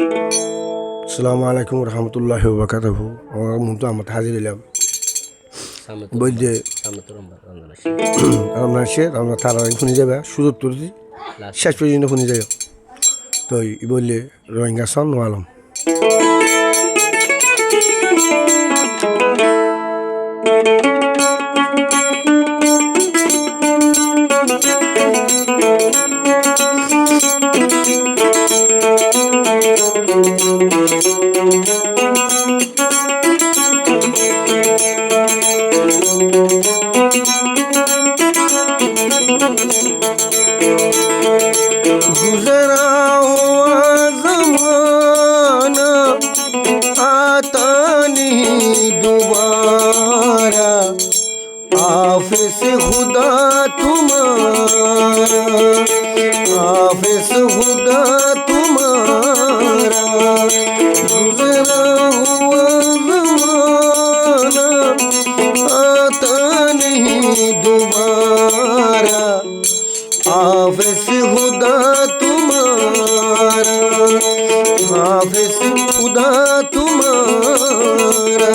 আসসালামু আলাইকুম রহমতুল্লাহি ওয়া বারাকাতুহু। আমার মতো আমার হাজির হলাম বই যে রমজান শেষ রমজান তাড়াতাড়ি শুনে যাবে সুযোগ তুলছি শেষ পর্যন্ত শুনে যাবে তো ই বললে রোহিঙ্গা সন নোয়ালাম गुजरा हुआ ज़माना आता नहीं दोबारा हाफ़िज़ खुदा तुम्हारा हाफ़िज़ खुदा तुम्हारा गुजरा हुआ ज़माना आता नहीं दोबारा हाफ़िज़ खुदा तुम्हारा हाफ़िज़ खुदा तुम्हारा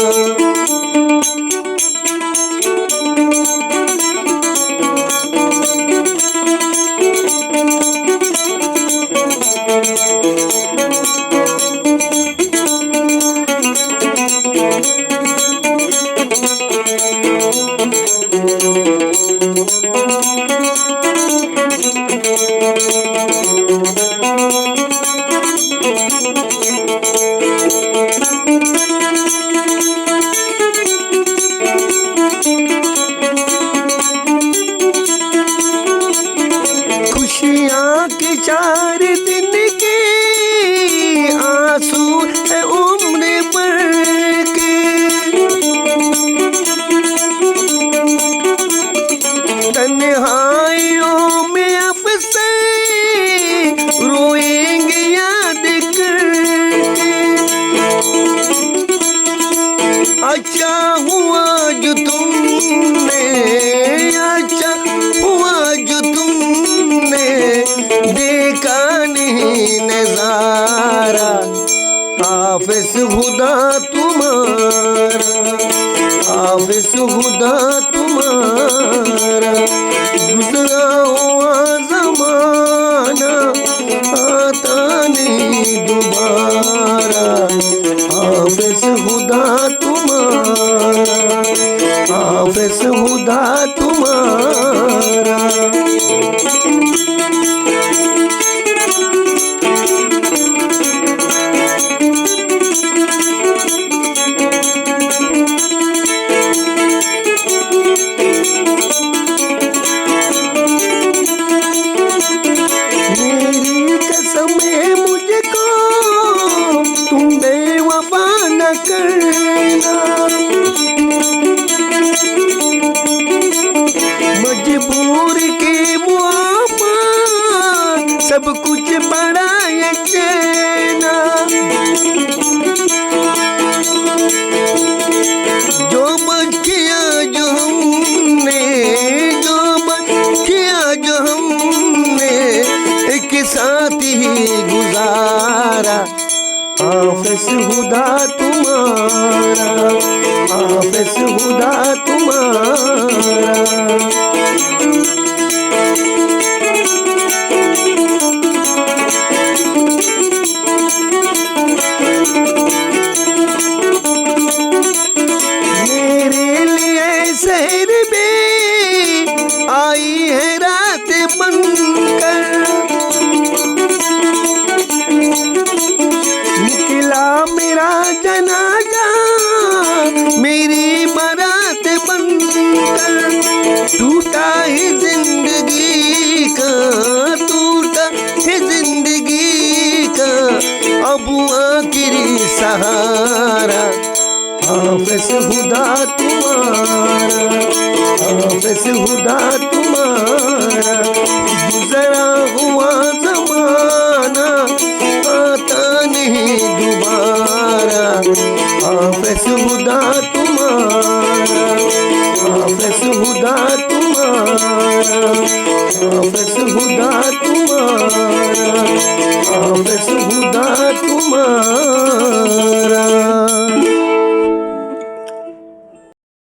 खुशियाँ के 4 दिन के आंसू है उम्र भर के तन्हाइयों में अब से रोएंगे याद करके अच्छा हुआ जो तुमने अच्छा हुआ जो तुमने देखा नहीं नज़ारा हाफ़िज़ खुदा तुम्हारा हाफ़िज़ खुदा तुम्हारा गुज़रा हुआ ज़माना आता नहीं दोबारा हाफ़िज़ खुदा तुम्हारा हाफ़िज़ खुदा तुम्हारा मेरी कसम है मुझको तुम बेवफा न करना मजबूर के मुआफ़ा सब कुछ बड़ा ये चैना जो बख्शिया जो हमने जो बख्शिया जो हमने एक साथ ही गुजारा हाफ़िज़ खुदा तुम्हारा हाफ़िज़ खुदा तुम्हारा मेरे लिए शहर में आई है रात बनकर निकला मेरा जनाजा मेरी बारात बनकर टूटा है जिंदगी का टूटा है जिंदगी का अब आखिरी सहारा हाफ़िज़ खुदा तुम्हारा हाफ़िज़ खुदा तुम्हारा गुज़रा हुआ ज़माना आता नहीं दोबारा हाफ़िज़ खुदा तुम्हारा हाफ़िज़ खुदा तुम्हारा हाफ़िज़ खुदा तुम्हारा হবে সুদা তোমার